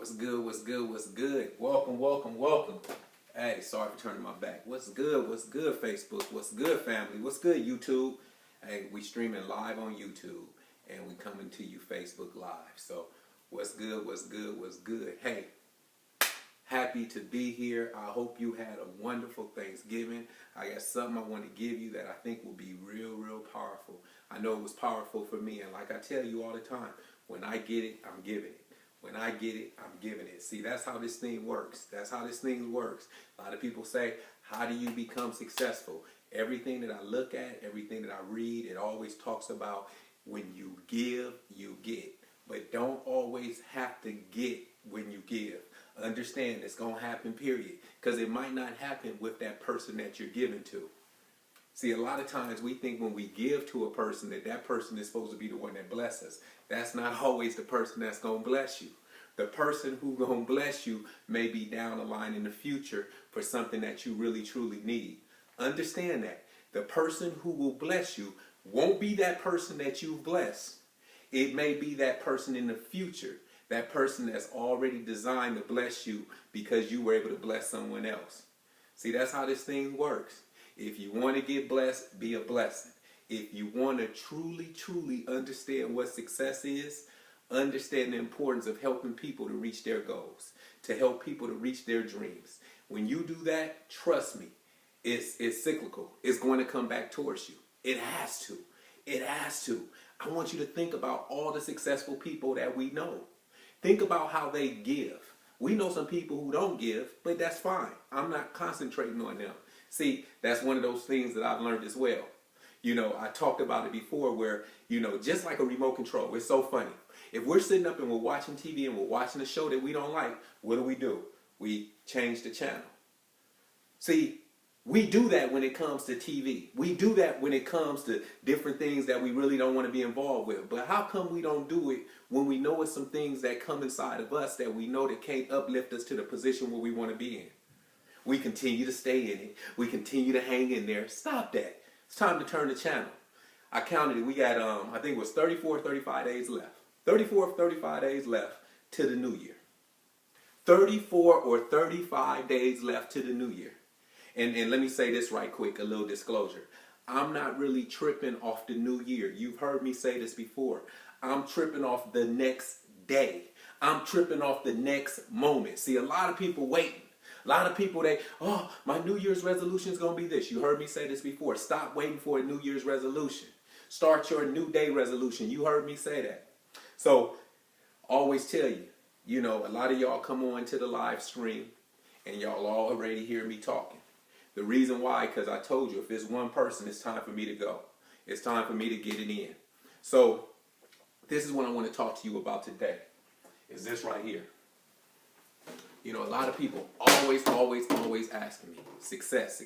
What's good? What's good? What's good? Welcome, welcome, welcome. Hey, sorry for turning my back. What's good? What's good, Facebook? What's good, family? What's good, YouTube? Hey, we streaming live on YouTube, and we coming to you Facebook Live. So, what's good? What's good? What's good? Hey, happy to be here. I hope you had a wonderful Thanksgiving. I got something I want to give you that I think will be real, real powerful. I know it was powerful for me, and like I tell you all the time, when I get it, I'm giving it. When I get it, I'm giving it. See, that's how this thing works. That's how this thing works. A lot of people say, how do you become successful? Everything that I look at, everything that I read, it always talks about when you give, you get. But don't always have to get when you give. Understand it's going to happen, period. Because it might not happen with that person that you're giving to. See, a lot of times we think when we give to a person that person is supposed to be the one that blesses us. That's not always the person that's going to bless you. The person who's going to bless you may be down the line in the future for something that you really, truly need. Understand that. The person who will bless you won't be that person that you've blessed. It may be that person in the future, that person that's already designed to bless you because you were able to bless someone else. See, that's how this thing works. If you want to get blessed, be a blessing. If you want to truly, truly understand what success is, understand the importance of helping people to reach their goals, to help people to reach their dreams. When you do that, trust me, it's cyclical. It's going to come back towards you. It has to. It has to. I want you to think about all the successful people that we know. Think about how they give. We know some people who don't give, but that's fine. I'm not concentrating on them. See, that's one of those things that I've learned as well. You know, I talked about it before where, just like a remote control, it's so funny. If we're sitting up and we're watching TV and we're watching a show that we don't like, what do? We change the channel. See, we do that when it comes to TV. We do that when it comes to different things that we really don't want to be involved with. But how come we don't do it when we know it's some things that come inside of us that we know that can't uplift us to the position where we want to be in? We continue to stay in it. We continue to hang in there. Stop that. It's time to turn the channel. I counted it. We got, I think it was 34, 35 days left. 34 or 35 days left to the new year. 34 or 35 days left to the new year. And let me say this right quick, a little disclosure. I'm not really tripping off the new year. You've heard me say this before. I'm tripping off the next day. I'm tripping off the next moment. See, a lot of people waiting. A lot of people, my New Year's resolution is going to be this. You heard me say this before. Stop waiting for a New Year's resolution. Start your new day resolution. You heard me say that. So, always tell you, a lot of y'all come on to the live stream and y'all already hear me talking. The reason why, because I told you, if it's one person, it's time for me to go. It's time for me to get it in. So, this is what I want to talk to you about today. Is this right here. A lot of people always asking me, success.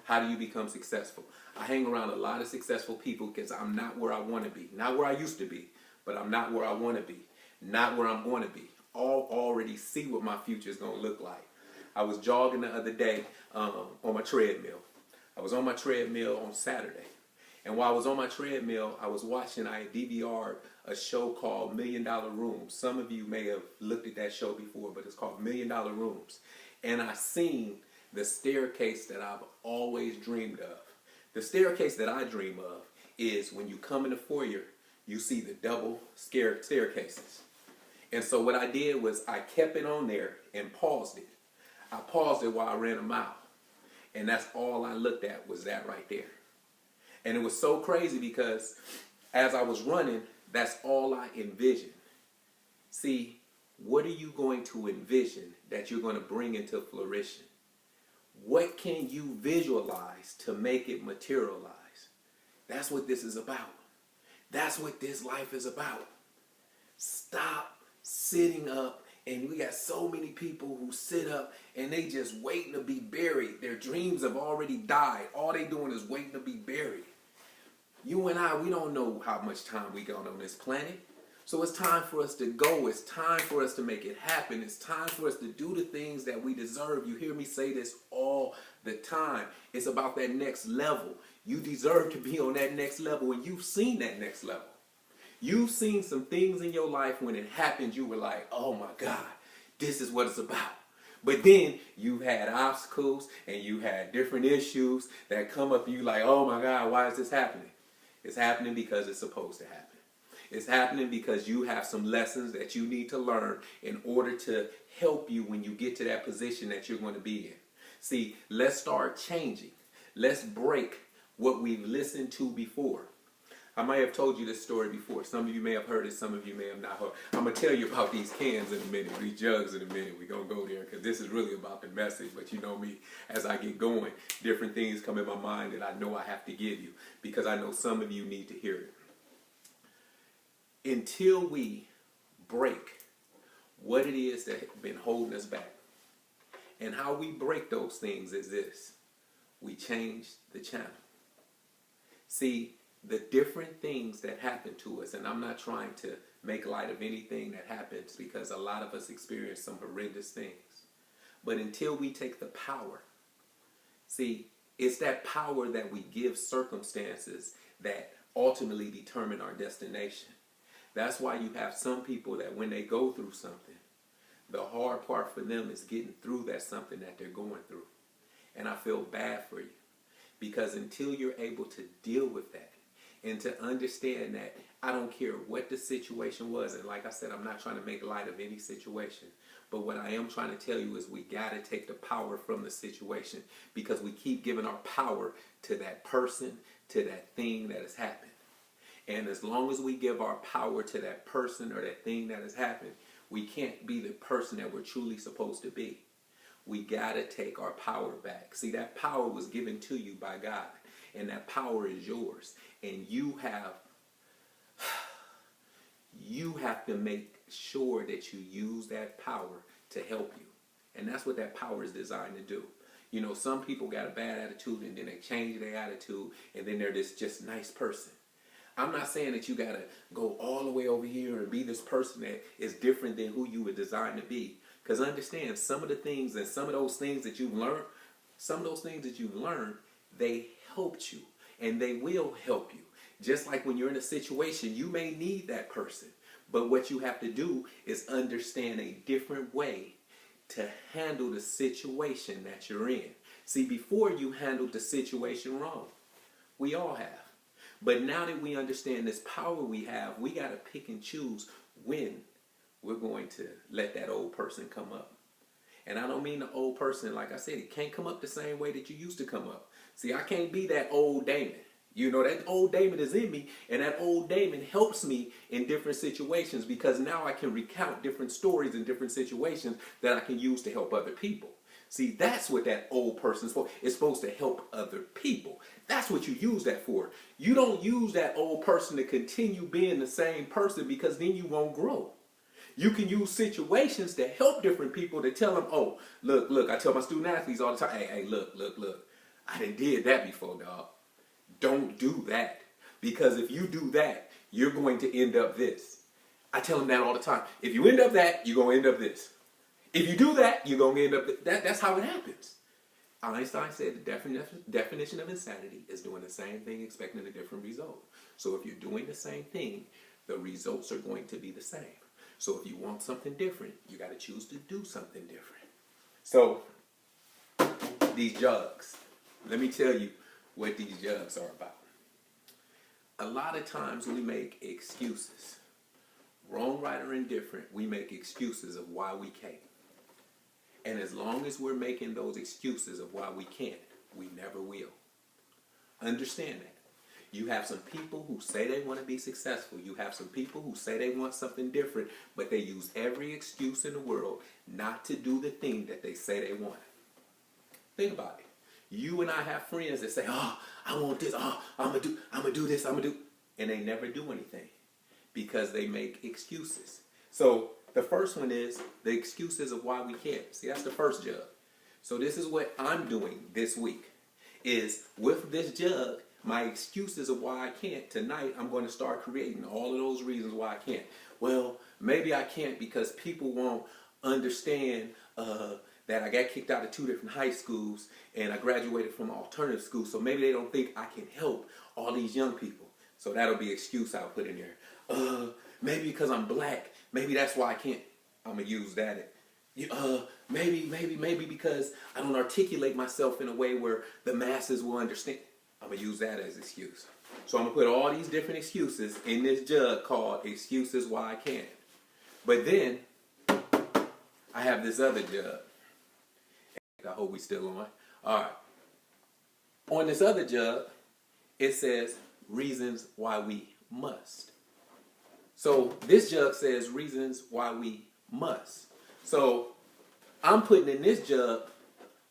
How do you become successful? I hang around a lot of successful people because I'm not where I want to be. Not where I used to be, but I'm not where I want to be. Not where I'm going to be. Already see what my future is going to look like. I was jogging the other day on my treadmill. I was on my treadmill on Saturday. And while I was on my treadmill, I was watching, I DVR'd a show called $1 Million Rooms. Some of you may have looked at that show before, but it's called $1 Million Rooms. And I seen the staircase that I've always dreamed of. The staircase that I dream of is when you come in the foyer, you see the double staircases. And so what I did was I kept it on there and paused it. I paused it while I ran a mile. And that's all I looked at was that right there. And it was so crazy because as I was running, that's all I envisioned. See, what are you going to envision that you're going to bring into fruition? What can you visualize to make it materialize? That's what this is about. That's what this life is about. Stop sitting up. And we got so many people who sit up and they just waiting to be buried. Their dreams have already died. All they doing is waiting to be buried. You and I, we don't know how much time we got on this planet. So it's time for us to go. It's time for us to make it happen. It's time for us to do the things that we deserve. You hear me say this all the time. It's about that next level. You deserve to be on that next level, and you've seen that next level. You've seen some things in your life when it happened, you were like, oh my God, this is what it's about. But then you had obstacles and you had different issues that come up and you like, oh my God, why is this happening? It's happening because it's supposed to happen. It's happening because you have some lessons that you need to learn in order to help you when you get to that position that you're going to be in. See, let's start changing. Let's break what we've listened to before. I might have told you this story before. Some of you may have heard it, some of you may have not heard. I'm going to tell you about these cans in a minute, these jugs in a minute. We're going to go there because this is really about the message. But you know me, as I get going, different things come in my mind that I know I have to give you because I know some of you need to hear it. Until we break what it is that has been holding us back. And how we break those things is this. We change the channel. See, the different things that happen to us, and I'm not trying to make light of anything that happens because a lot of us experience some horrendous things. But until we take the power, see, it's that power that we give circumstances that ultimately determine our destination. That's why you have some people that when they go through something, the hard part for them is getting through that something that they're going through. And I feel bad for you because until you're able to deal with that and to understand that I don't care what the situation was, and like I said, I'm not trying to make light of any situation, but what I am trying to tell you is we got to take the power from the situation because we keep giving our power to that person, to that thing that has happened. And as long as we give our power to that person or that thing that has happened, we can't be the person that we're truly supposed to be. We got to take our power back. See, that power was given to you by God, and that power is yours. And you have to make sure that you use that power to help you. And that's what that power is designed to do. You know, some people got a bad attitude and then they change their attitude and then they're this just nice person. I'm not saying that you got to go all the way over here and be this person that is different than who you were designed to be. Because understand, some of the things and some of those things that you've learned, they helped you and they will help you. Just like when you're in a situation, you may need that person. But what you have to do is understand a different way to handle the situation that you're in. See, before you handled the situation wrong. We all have. But now that we understand this power we have, we got to pick and choose when we're going to let that old person come up. And I don't mean the old person, like I said, it can't come up the same way that you used to come up. See, I can't be that old Damon. You know, that old Damon is in me, and that old Damon helps me in different situations because now I can recount different stories in different situations that I can use to help other people. See, that's what that old person is for. It's supposed to help other people. That's what you use that for. You don't use that old person to continue being the same person because then you won't grow. You can use situations to help different people to tell them, oh, look, I tell my student athletes all the time, hey, look. I done did that before, dog. Don't do that. Because if you do that, you're going to end up this. I tell them that all the time. If you end up that, you're going to end up this. If you do that, you're going to end up that. That's how it happens. Einstein said the definition of insanity is doing the same thing expecting a different result. So if you're doing the same thing, the results are going to be the same. So if you want something different, you got to choose to do something different. So these jugs, let me tell you what these jugs are about. A lot of times we make excuses. Wrong, right, or indifferent, we make excuses of why we can't. And as long as we're making those excuses of why we can't, we never will. Understand that. You have some people who say they want to be successful. You have some people who say they want something different, but they use every excuse in the world not to do the thing that they say they want. Think about it. You and I have friends that say, oh, I want this, oh, I'm gonna do this, and they never do anything because they make excuses. So the first one is the excuses of why we can't. See, that's the first jug. So this is what I'm doing this week, is with this jug, my excuses of why I can't. Tonight, I'm going to start creating all of those reasons why I can't. Well, maybe I can't because people won't understand that I got kicked out of 2 different high schools and I graduated from alternative schools. So maybe they don't think I can help all these young people. So that'll be an excuse I'll put in there. Maybe because I'm black, maybe that's why I can't. I'm gonna use that. Maybe because I don't articulate myself in a way where the masses will understand. I'm gonna use that as excuse. So I'm gonna put all these different excuses in this jug called excuses why I can't. But then I have this other jug. I hope we still on. All right. On this other jug, it says reasons why we must. So this jug says reasons why we must. So I'm putting in this jug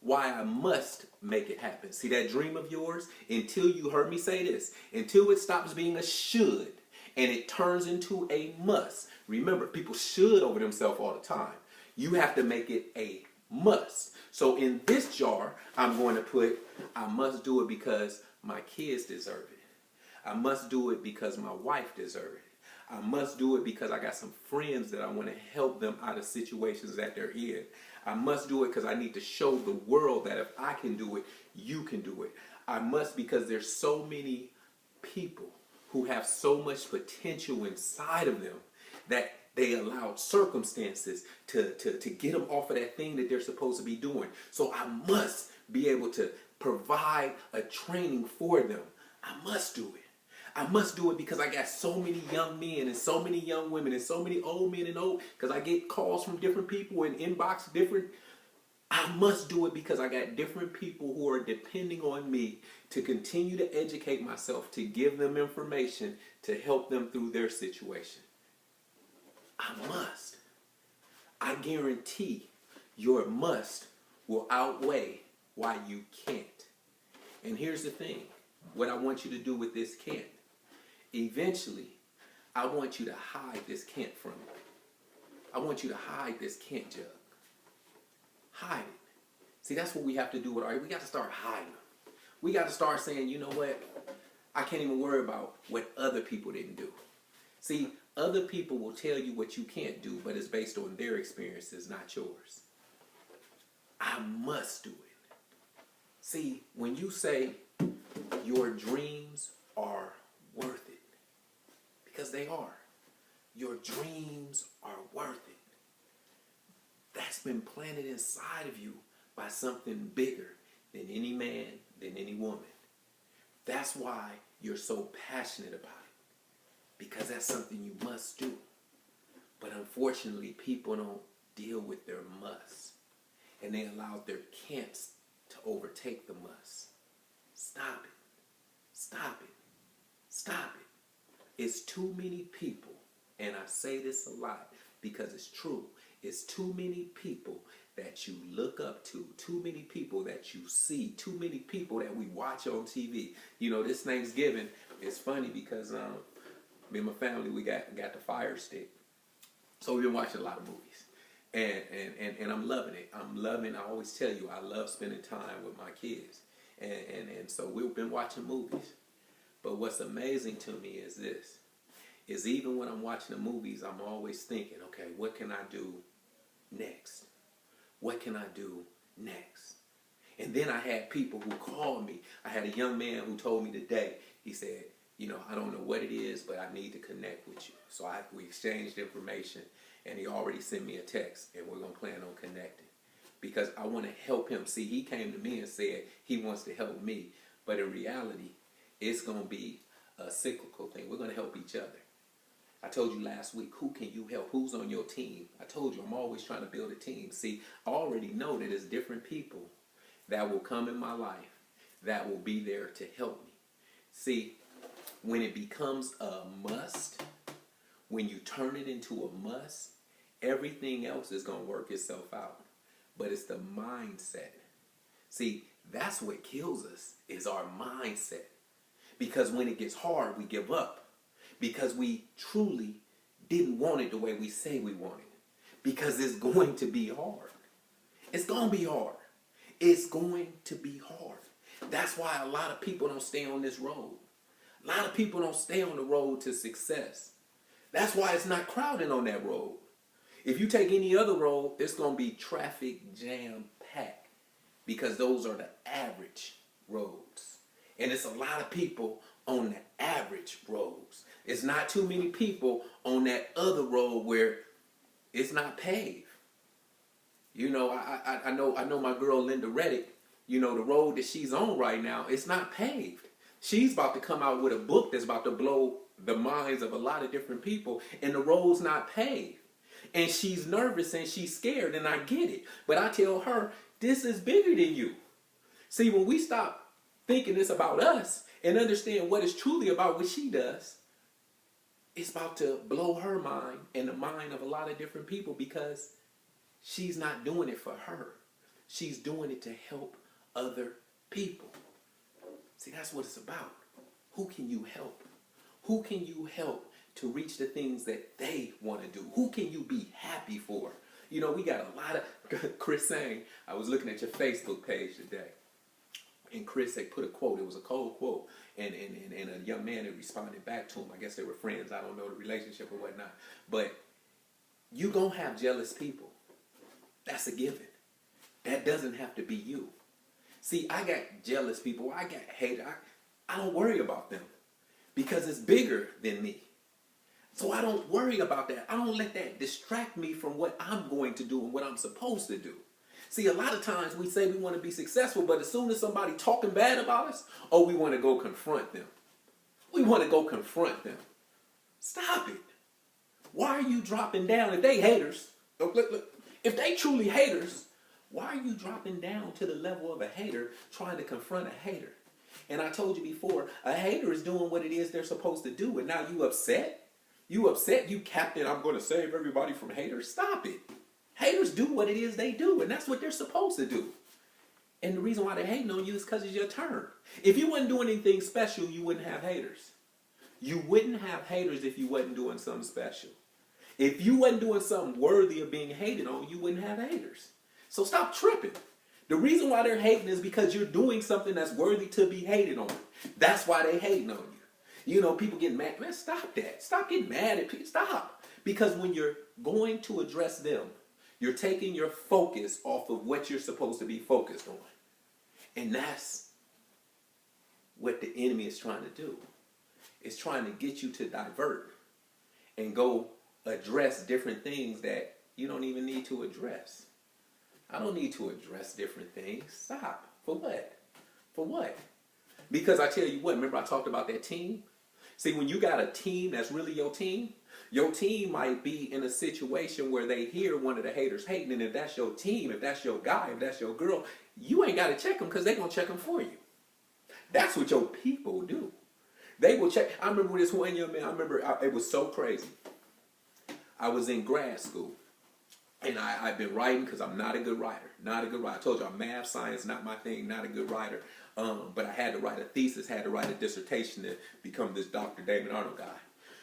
why I must make it happen. See that dream of yours? Until you heard me say this, until it stops being a should and it turns into a must. Remember, people should over themselves all the time. You have to make it a must. So in this jar, I'm going to put, I must do it because my kids deserve it. I must do it because my wife deserves it. I must do it because I got some friends that I want to help them out of situations that they're in. I must do it because I need to show the world that if I can do it, you can do it. I must because there's so many people who have so much potential inside of them that they allowed circumstances to get them off of that thing that they're supposed to be doing. So I must be able to provide a training for them. I must do it. I must do it because I got so many young men and so many young women and so many old men and old, because I get calls from different people and inbox different. I must do it because I got different people who are depending on me to continue to educate myself, to give them information, to help them through their situation. I must. I guarantee your must will outweigh why you can't. And here's the thing. What I want you to do with this can't. Eventually, I want you to hide this can't from me. I want you to hide this can't jug. Hide it. See, that's what we have to do with our, we got to start hiding them. We got to start saying, you know what? I can't even worry about what other people didn't do. See, other people will tell you what you can't do, but it's based on their experiences, not yours. I must do it. See, when you say your dreams are worth it, because they are. Your dreams are worth it. That's been planted inside of you by something bigger than any man, than any woman. That's why you're so passionate about it. Because that's something you must do. But unfortunately, people don't deal with their musts. And they allow their can'ts to overtake the must. Stop it. Stop it. Stop it. It's too many people, and I say this a lot because it's true. It's too many people that you look up to, too many people that you see, too many people that we watch on TV. You know, this Thanksgiving is funny because me and my family, we got the Fire Stick. So we've been watching a lot of movies. And I'm loving it. I always tell you, I love spending time with my kids. And so we've been watching movies. But what's amazing to me is this, is even when I'm watching the movies, I'm always thinking, okay, what can I do next? What can I do next? And then I had people who called me. I had a young man who told me today, he said, you know, I don't know what it is, but I need to connect with you. So we exchanged information, and he already sent me a text, and we're going to plan on connecting. Because I want to help him. See, he came to me and said he wants to help me. But in reality, it's going to be a cyclical thing. We're going to help each other. I told you last week, who can you help? Who's on your team? I told you, I'm always trying to build a team. See, I already know that there's different people that will come in my life that will be there to help me. See, when it becomes a must, when you turn it into a must, everything else is going to work itself out. But it's the mindset. See, that's what kills us, is our mindset. Because when it gets hard, we give up. Because we truly didn't want it the way we say we want it. Because it's going to be hard. It's going to be hard. It's going to be hard. That's why a lot of people don't stay on this road. A lot of people don't stay on the road to success. That's why it's not crowded on that road. If you take any other road, it's going to be traffic jam packed. Because those are the average roads. And it's a lot of people on the average roads. It's not too many people on that other road where it's not paved. You know, I know my girl Linda Reddick, you know, the road that she's on right now, it's not paved. She's about to come out with a book that's about to blow the minds of a lot of different people, and the road's not paved. And she's nervous and she's scared, and I get it. But I tell her, this is bigger than you. See, when we stop thinking it's about us and understand what is truly about what she does, it's about to blow her mind and the mind of a lot of different people, because she's not doing it for her. She's doing it to help other people. See, that's what it's about. Who can you help? Who can you help to reach the things that they want to do? Who can you be happy for? You know, we got a lot of, Chris saying, I was looking at your Facebook page today, and Chris had put a quote. It was a cold quote, and a young man had responded back to him. I guess they were friends. I don't know the relationship or whatnot. But you gonna have jealous people. That's a given. That doesn't have to be you. See, I got jealous people. I got haters. I don't worry about them because it's bigger than me. So I don't worry about that. I don't let that distract me from what I'm going to do and what I'm supposed to do. See, a lot of times we say we want to be successful, but as soon as somebody talking bad about us, oh, we want to go confront them. We want to go confront them. Stop it. Why are you dropping down? If they haters, look, if they truly haters, why are you dropping down to the level of a hater trying to confront a hater? And I told you before, a hater is doing what it is they're supposed to do, and now you upset? You upset? You captain, I'm going to save everybody from haters? Stop it. Haters do what it is they do, and that's what they're supposed to do. And the reason why they're hating on you is because it's your turn. If you wasn't doing anything special, you wouldn't have haters. You wouldn't have haters if you wasn't doing something special. If you wasn't doing something worthy of being hated on, you wouldn't have haters. So stop tripping. The reason why they're hating is because you're doing something that's worthy to be hated on. That's why they're hating on you. You know, people get mad. Man, stop that. Stop getting mad at people. Stop. Because when you're going to address them, you're taking your focus off of what you're supposed to be focused on. And that's what the enemy is trying to do. It's trying to get you to divert and go address different things that you don't even need to address. I don't need to address different things. Stop. For what? For what? Because I tell you what, remember I talked about that team? See, when you got a team that's really your team might be in a situation where they hear one of the haters hating, and if that's your team, if that's your guy, if that's your girl, you ain't got to check them because they're going to check them for you. That's what your people do. They will check. I remember this one young man, it was so crazy. I was in grad school, and I've been writing because I'm not a good writer. Not a good writer. I told you, I'm math, science, not my thing, not a good writer. But I had to write a thesis, had to write a dissertation to become this Dr. David Arnold guy.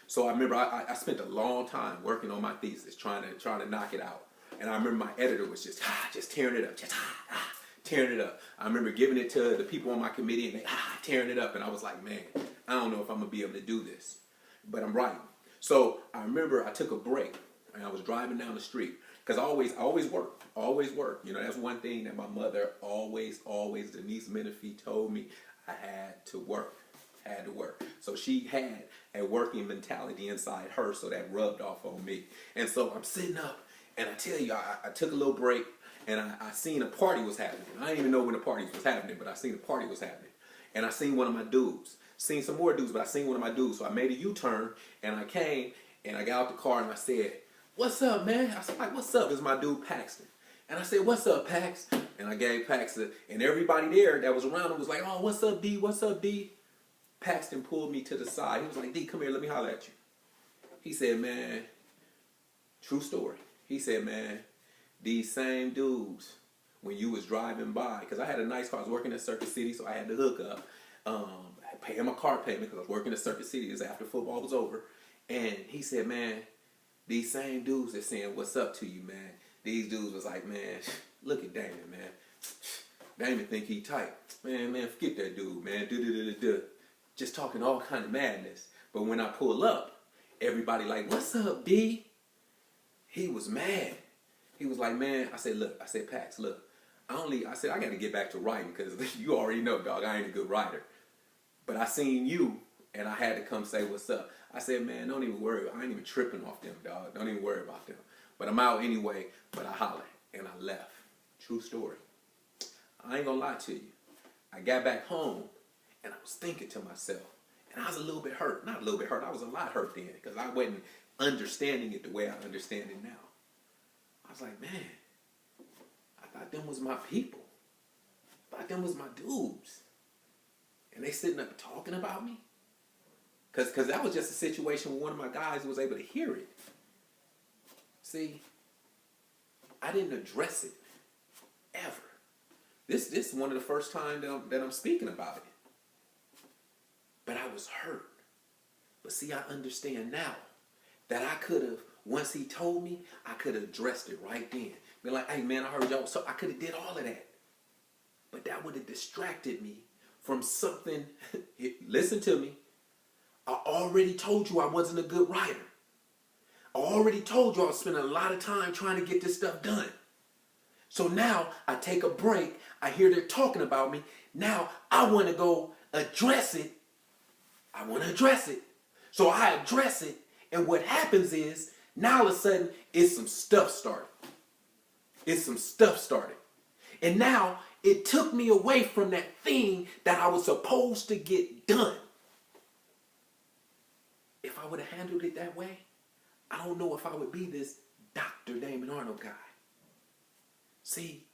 So I remember I spent a long time working on my thesis, trying to knock it out. And I remember my editor was just tearing it up, tearing it up. I remember giving it to the people on my committee, and they tearing it up. And I was like, man, I don't know if I'm going to be able to do this. But I'm writing. So I remember I took a break, and I was driving down the street. Because I always work. You know, that's one thing that my mother always, Denise Menifee told me, I had to work. So she had a working mentality inside her, so that rubbed off on me. And so I'm sitting up, and I tell you, I took a little break, and I seen a party was happening. I didn't even know when the party was happening, but I seen a party was happening. And I seen one of my dudes. Seen some more dudes, but I seen one of my dudes. So I made a U-turn, and I came, and I got out the car, and I said, "What's up, man?" I said, like, "What's up?" It's my dude Paxton. And I said, "What's up, Pax?" And I gave Paxton, and everybody there that was around him was like, "Oh, what's up, D? What's up, D?" Paxton pulled me to the side. He was like, "D, come here, let me holler at you." He said, "Man, true story." He said, "Man, these same dudes, when you was driving by," because I had a nice car. I was working at Circuit City, so I had to hook up. Paying my car payment because I was working at Circuit City. It was after football was over. And he said, "Man, these same dudes are saying what's up to you, man." These dudes was like, "Man, look at Damon, man. Damon think he tight. Man, forget that dude, man. Just talking all kind of madness." But when I pull up, everybody like, "What's up, D?" He was mad. He was like, "Man," I said, "Pax, look, I got to get back to writing because you already know, dog, I ain't a good writer. But I seen you And I had to come say what's up. I said, man, don't even worry. I ain't even tripping off them, dog. Don't even worry about them. But I'm out anyway. But I hollered and I left. True story. I ain't gonna lie to you. I got back home and I was thinking to myself, and I was a little bit hurt. Not a little bit hurt. I was a lot hurt then because I wasn't understanding it the way I understand it now. I was like, man, I thought them was my people. I thought them was my dudes. And they sitting up talking about me? Because that was just a situation where one of my guys was able to hear it. See, I didn't address it ever. This is one of the first times that I'm speaking about it. But I was hurt. But see, I understand now that I could have, once he told me, I could have addressed it right then. Be like, hey man, I heard y'all. So I could have did all of that. But that would have distracted me from something. Listen to me. I already told you I wasn't a good writer. I already told you I was spending a lot of time trying to get this stuff done. So now I take a break. I hear they're talking about me. Now I want to go address it. I want to address it. So I address it. And what happens is, now all of a sudden, it's some stuff started. It's some stuff started. And now it took me away from that thing that I was supposed to get done. If I would have handled it that way, I don't know if I would be this Dr. Damon Arnold guy. See,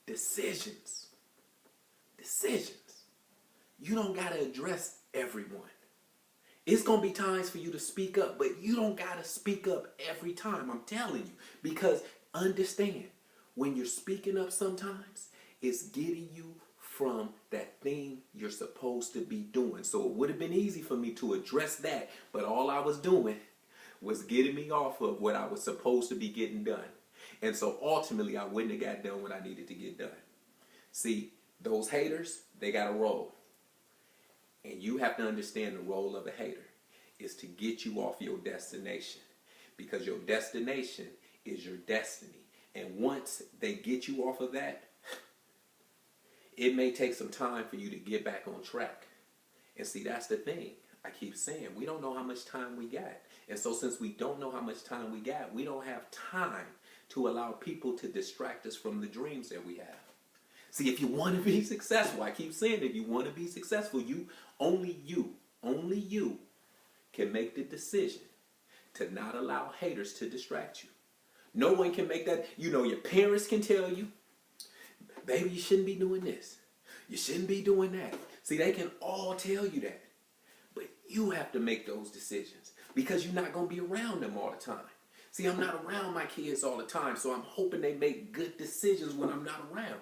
decisions. You don't got to address everyone. It's going to be times for you to speak up, but you don't got to speak up every time. I'm telling you. Because understand, when you're speaking up sometimes, it's getting you from that thing you're supposed to be doing. So it would have been easy for me to address that, but all I was doing was getting me off of what I was supposed to be getting done. And so ultimately, I wouldn't have got done what I needed to get done. See, those haters, they got a role. And you have to understand the role of a hater is to get you off your destination. Because your destination is your destiny. And once they get you off of that, it may take some time for you to get back on track. And see, that's the thing. I keep saying, we don't know how much time we got. And so since we don't know how much time we got, we don't have time to allow people to distract us from the dreams that we have. See, if you want to be successful, I keep saying, if you want to be successful, only you can make the decision to not allow haters to distract you. No one can make that. You know, your parents can tell you, baby, you shouldn't be doing this. You shouldn't be doing that. See, they can all tell you that. But you have to make those decisions because you're not going to be around them all the time. See, I'm not around my kids all the time, so I'm hoping they make good decisions when I'm not around.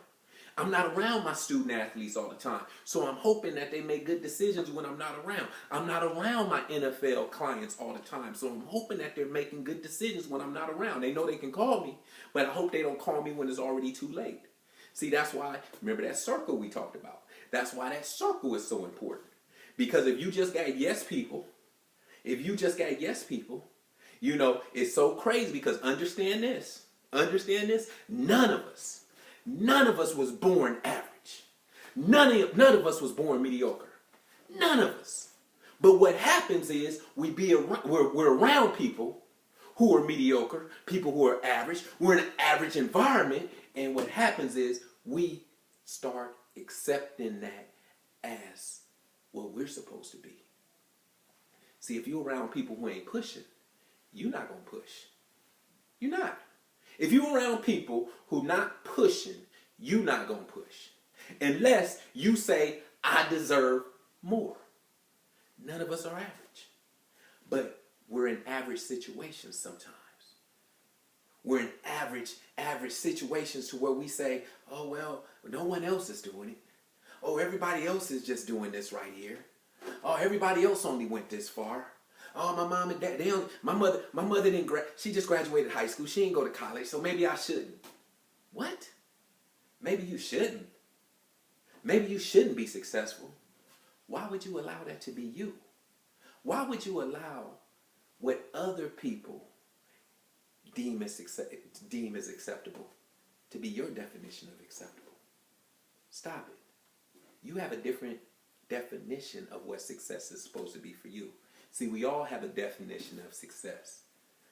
I'm not around my student athletes all the time, so I'm hoping that they make good decisions when I'm not around. I'm not around my NFL clients all the time, so I'm hoping that they're making good decisions when I'm not around. They know they can call me, but I hope they don't call me when it's already too late. See, that's why, remember that circle we talked about. That's why that circle is so important. Because if you just got yes people, you know, it's so crazy because understand this, none of us was born average. None of us was born mediocre. None of us. But what happens is we're around people who are mediocre, people who are average. We're in an average environment, and what happens is we start accepting that as what we're supposed to be. See, if you're around people who ain't pushing, you're not going to push. You're not. If you're around people who not pushing, you're not going to push. Unless you say, I deserve more. None of us are average. But we're in average situations sometimes. We're in average situations to where we say, oh, well, no one else is doing it. Oh, everybody else is just doing this right here. Oh, everybody else only went this far. Oh, my mom and dad, my mother didn't she just graduated high school. She didn't go to college, so maybe I shouldn't. What? Maybe you shouldn't. Maybe you shouldn't be successful. Why would you allow that to be you? Why would you allow what other people deem as acceptable to be your definition of acceptable? Stop it. You have a different definition of what success is supposed to be for you. See, we all have a definition of success.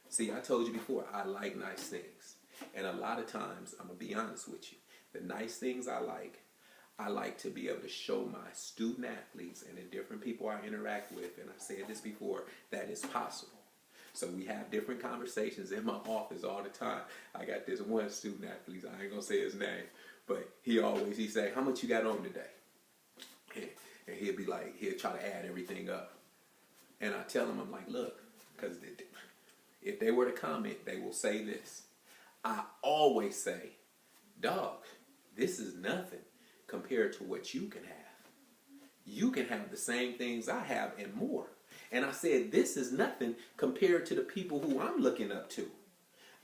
See, I told you before, I like nice things. And a lot of times, I'm going to be honest with you, the nice things I like to be able to show my student athletes and the different people I interact with, and I've said this before, that it's possible. So we have different conversations in my office all the time. I got this one student athlete, I ain't going to say his name, but he say, how much you got on today? And he'll be like, he'll try to add everything up. And I tell him, I'm like, look, because if they were to comment, they will say this. I always say, dog, this is nothing compared to what you can have. You can have the same things I have and more. And I said, this is nothing compared to the people who I'm looking up to.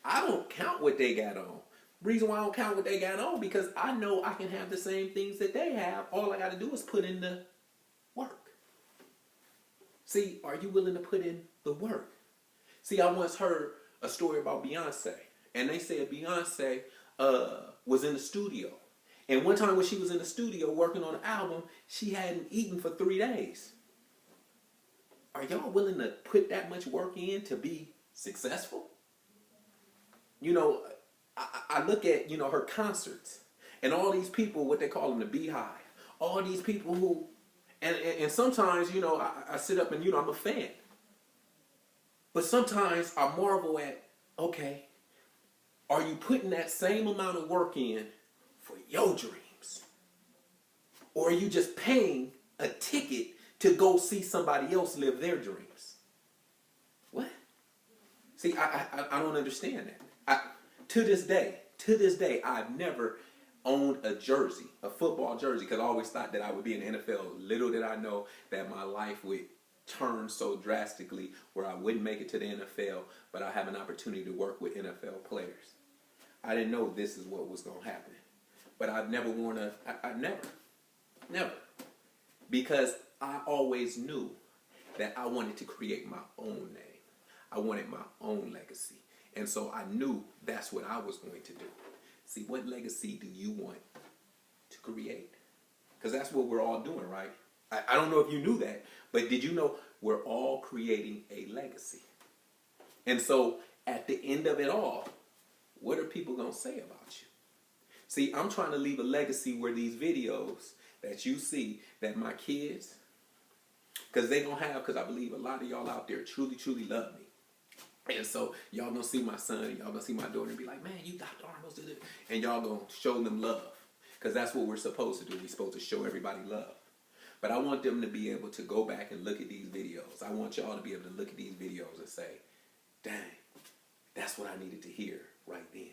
I don't count what they got on. Reason why I don't count what they got on, because I know I can have the same things that they have. All I got to do is put in the work. See, are you willing to put in the work? See, I once heard a story about Beyonce. And they said Beyonce was in the studio. And one time when she was in the studio working on an album, she hadn't eaten for 3 days. Are y'all willing to put that much work in to be successful? You know, I look at, her concerts and all these people, what they call them, the Beehive. All these people who, and sometimes, I sit up and, I'm a fan. But sometimes I marvel at, okay, are you putting that same amount of work in for your dreams? Or are you just paying a ticket to go see somebody else live their dreams? What? See, I don't understand that. To this day, I've never owned a jersey, a football jersey, because I always thought that I would be in the NFL. Little did I know that my life would turn so drastically where I wouldn't make it to the NFL, but I have an opportunity to work with NFL players. I didn't know this is what was going to happen. But I've never worn never. Because I always knew that I wanted to create my own name. I wanted my own legacy. And so I knew that's what I was going to do. See, what legacy do you want to create? Because that's what we're all doing, right? I don't know if you knew that, but did you know we're all creating a legacy? And so at the end of it all, what are people going to say about you? See, I'm trying to leave a legacy where these videos that you see, that my kids, because they're going to have, because I believe a lot of y'all out there truly, truly love me. And so y'all going to see my son, y'all going to see my daughter and be like, man, you Dr. Arnold did it. And y'all going to show them love. Because that's what we're supposed to do. We're supposed to show everybody love. But I want them to be able to go back and look at these videos. I want y'all to be able to look at these videos and say, dang, that's what I needed to hear right then.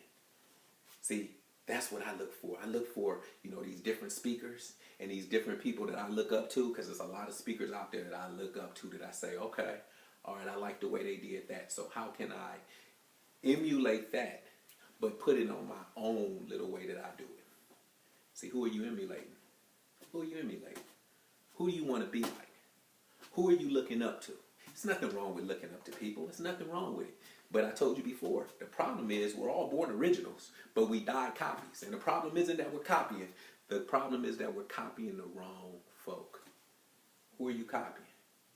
See, that's what I look for. I look for, these different speakers and these different people that I look up to, because there's a lot of speakers out there that I look up to that I say, okay, all right, I like the way they did that. So how can I emulate that, but put it on my own little way that I do it? See, who are you emulating? Who are you emulating? Who do you want to be like? Who are you looking up to? There's nothing wrong with looking up to people. There's nothing wrong with it. But I told you before, the problem is we're all born originals, but we die copies. And the problem isn't that we're copying. The problem is that we're copying the wrong folk. Who are you copying?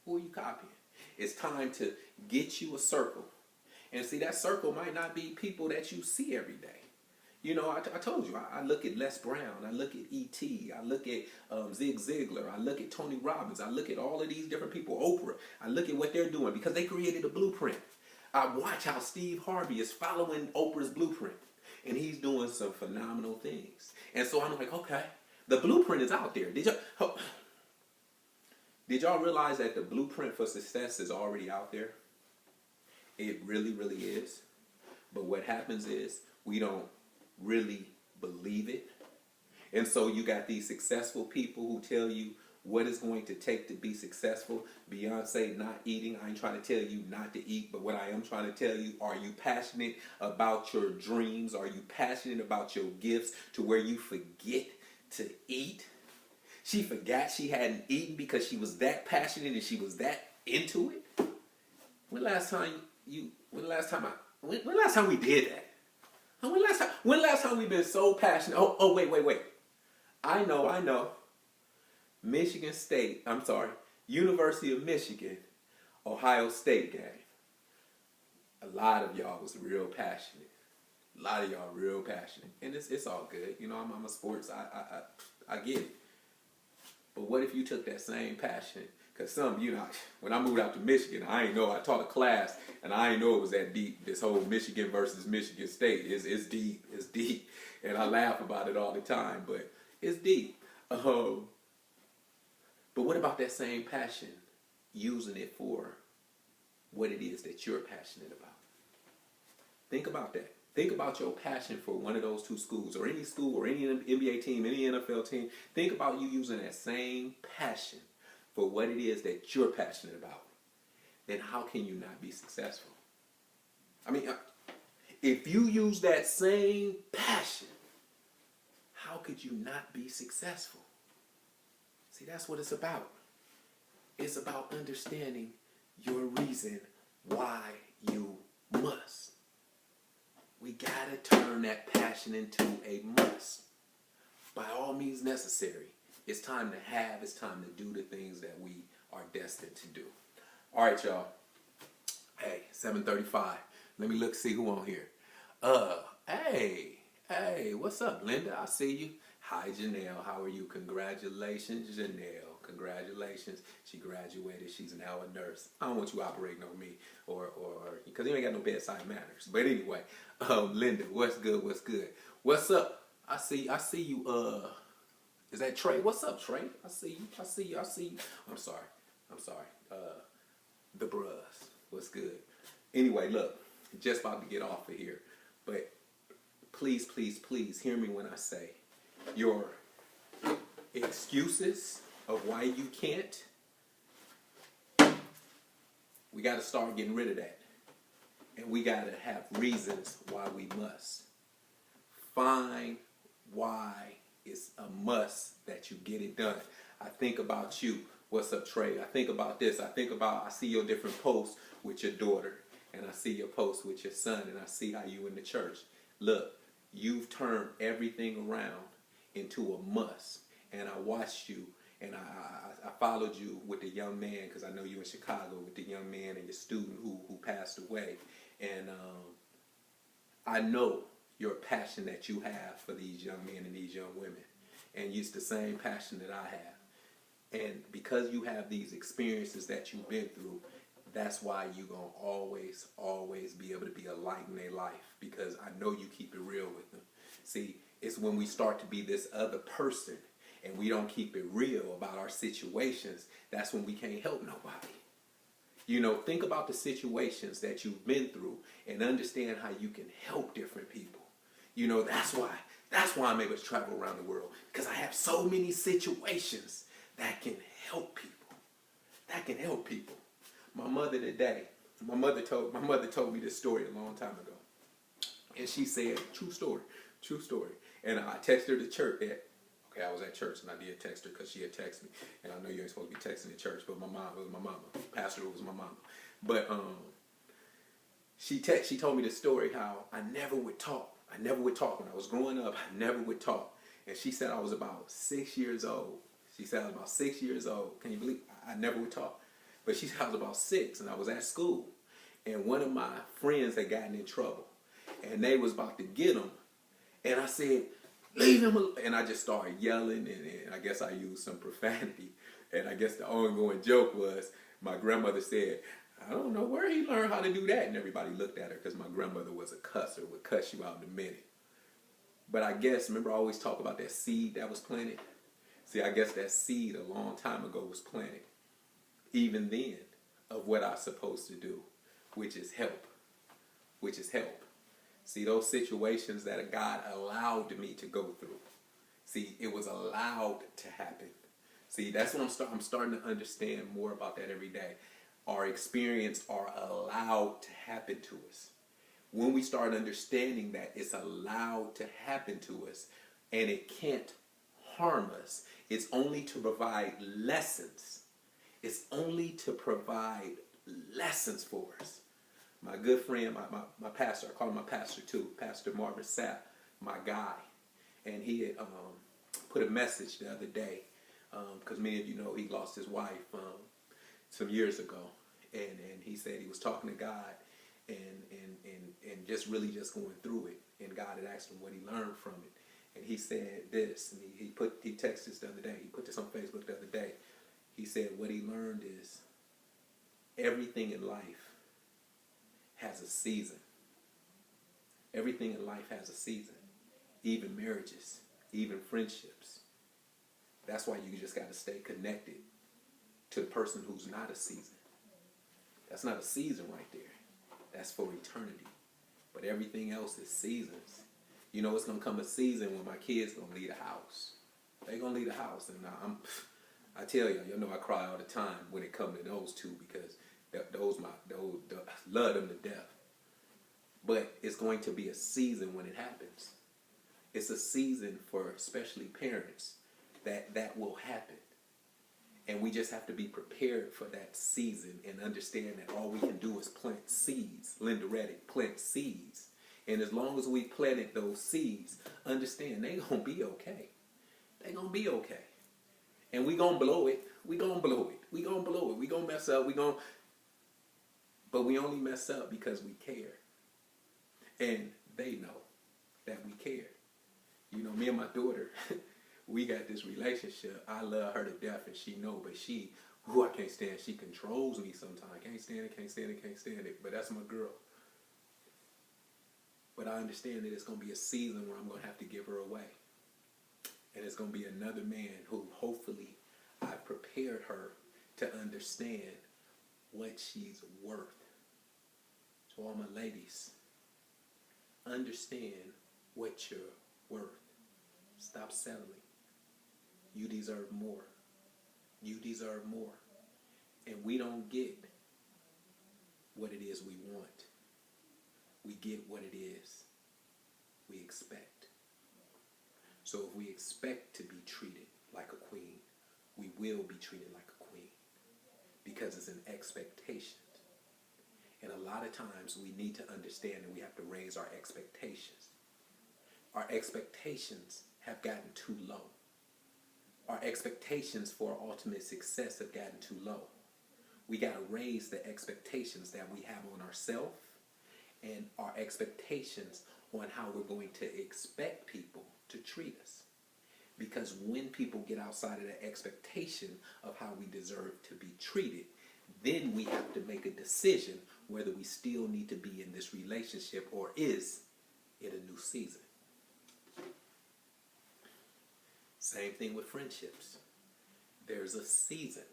Who are you copying? It's time to get you a circle. And see, that circle might not be people that you see every day. I told you, I look at Les Brown, I look at E.T., I look at Zig Ziglar, I look at Tony Robbins, I look at all of these different people, Oprah, I look at what they're doing because they created a blueprint. I watch how Steve Harvey is following Oprah's blueprint, and he's doing some phenomenal things. And so I'm like, okay, the blueprint is out there. Did y'all realize that the blueprint for success is already out there? It really, really is. But what happens is we don't really believe it. And so you got these successful people who tell you what it's going to take to be successful. Beyonce not eating. I ain't trying to tell you not to eat, but what I am trying to tell you, are you passionate about your dreams? Are you passionate about your gifts to where you forget to eat? She forgot she hadn't eaten because she was that passionate and she was that into it. When last time we did that? When last time we've been so passionate? Oh, wait. I know. University of Michigan, Ohio State game. A lot of y'all was real passionate. A lot of y'all real passionate, and it's all good. You know, I'm a sports. I get it. But what if you took that same passion? Because when I moved out to Michigan, I ain't know. I taught a class, and I ain't know it was that deep. This whole Michigan versus Michigan State is deep. It's deep, and I laugh about it all the time. But it's deep. But what about that same passion? Using it for what it is that you're passionate about. Think about that. Think about your passion for one of those two schools, or any school, or any NBA team, any NFL team. Think about you using that same passion for what it is that you're passionate about. Then how can you not be successful? I mean, if you use that same passion, how could you not be successful? See, that's what it's about. It's about understanding your reason why you must. We gotta turn that passion into a must. By all means necessary. It's time to have, it's time to do the things that we are destined to do. All right, y'all. Hey, 7:35. Let me see who on here. Hey, what's up, Linda? I see you. Hi, Janelle. How are you? Congratulations, Janelle. Congratulations. She graduated. She's now a nurse. I don't want you operating on me or because you ain't got no bedside manners. But anyway, Linda, what's good? What's up? I see you. Is that Trey? What's up, Trey? I see you. I'm sorry. The bros. What's good? Anyway, look, just about to get off of here. But please hear me when I say your excuses of why you can't, we got to start getting rid of that. And we got to have reasons why we must. Find why it's a must that you get it done. I think about you. What's up, Trey? I think about this. I see your different posts with your daughter, and I see your posts with your son, and I see how you in the church. Look, you've turned everything around into a must. And I watched you, and I followed you with the young man, because I know you in Chicago, with the young man and your student who passed away. And I know your passion that you have for these young men and these young women. And it's the same passion that I have. And because you have these experiences that you've been through, that's why you're going to always be able to be a light in their life, because I know you keep it real with them. See, it's when we start to be this other person and we don't keep it real about our situations, that's when we can't help nobody. You know, think about the situations that you've been through and understand how you can help different people. You know, that's why I'm able to travel around the world, because I have so many situations that can help people. My mother told me this story a long time ago. And she said, true story. And I texted her to church. I was at church and I did text her because she had texted me. And I know you ain't supposed to be texting at church, but it was my mama. Pastor was my mama. But she told me the story how I never would talk. When I was growing up. I never would talk. And she said I was about 6 years old. Can you believe? I never would talk. But she said I was about 6 and I was at school. And one of my friends had gotten in trouble. And they was about to get him. And I said, leave him alone. And I just started yelling, and I guess I used some profanity. And I guess the ongoing joke was, my grandmother said, I don't know where he learned how to do that. And everybody looked at her because my grandmother was a cusser, would cuss you out in a minute. But I guess, remember I always talk about that seed that was planted? See, I guess that seed a long time ago was planted. Even then, of what I'm supposed to do, which is help. See, those situations that God allowed me to go through. See, it was allowed to happen. See, that's what I'm starting to understand more about that every day. Our experience are allowed to happen to us. When we start understanding that it's allowed to happen to us and it can't harm us, it's only to provide lessons. It's only to provide lessons for us. My good friend, my pastor, I call him my pastor too, Pastor Marvin Sapp, my guy. And he had put a message the other day because many of you know he lost his wife some years ago, and he said he was talking to God and just really just going through it, and God had asked him what he learned from it, and he said this, and he texted this the other day. He put this on Facebook the other day. He said what he learned is everything in life has a season. Everything in life has a season. Even marriages, even friendships. That's why you just got to stay connected to the person who's not a season. That's not a season right there. That's for eternity. But everything else is seasons. You know, it's going to come a season when my kids going to leave the house. They going to leave the house. And I tell you, know I cry all the time when it comes to those two, because those love them to death. But it's going to be a season when it happens. It's a season for especially parents that will happen. And we just have to be prepared for that season and understand that all we can do is plant seeds. Linda Reddick, plant seeds. And as long as we planted those seeds, understand they're going to be okay. They're going to be okay. And we're going to blow it. We're going to blow it. We're going to blow it. We're going to mess up. But we only mess up because we care. And they know that we care. You know, me and my daughter, we got this relationship. I love her to death, and she know, but I can't stand. She controls me sometimes. Can't stand it. But that's my girl. But I understand that it's going to be a season where I'm going to have to give her away. And it's going to be another man who hopefully I've prepared her to understand what she's worth. So all my ladies, understand what you're worth. Stop settling. You deserve more. You deserve more. And we don't get what it is we want. We get what it is we expect. So if we expect to be treated like a queen, we will be treated like a queen, because it's an expectation. And a lot of times we need to understand that we have to raise our expectations. Our expectations have gotten too low. Our expectations for ultimate success have gotten too low. We got to raise the expectations that we have on ourselves and our expectations on how we're going to expect people to treat us. Because when people get outside of the expectation of how we deserve to be treated, then we have to make a decision whether we still need to be in this relationship or is it a new season. Same thing with friendships. There's a season.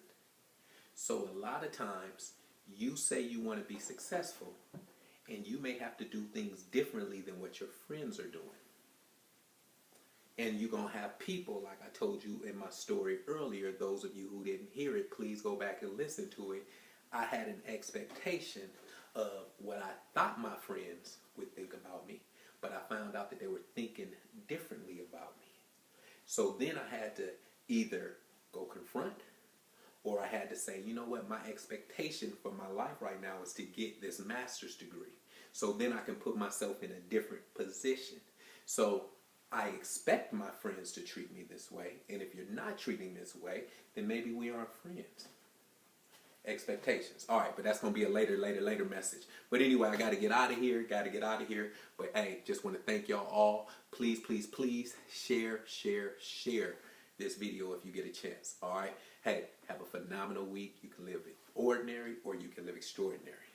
So a lot of times you say you want to be successful, and you may have to do things differently than what your friends are doing. And you're going to have people, like I told you in my story earlier, those of you who didn't hear it, please go back and listen to it. I had an expectation of what I thought my friends would think about me, but I found out that they were thinking differently about me. So then I had to either go confront, or I had to say, you know what, my expectation for my life right now is to get this master's degree. So then I can put myself in a different position. So I expect my friends to treat me this way, and if you're not treating this way, then maybe we aren't friends. Expectations. All right, but that's going to be a later message. But anyway, I got to get out of here. But hey, just want to thank y'all all. Please share this video if you get a chance. All right. Hey, have a phenomenal week. You can live ordinary or you can live extraordinary.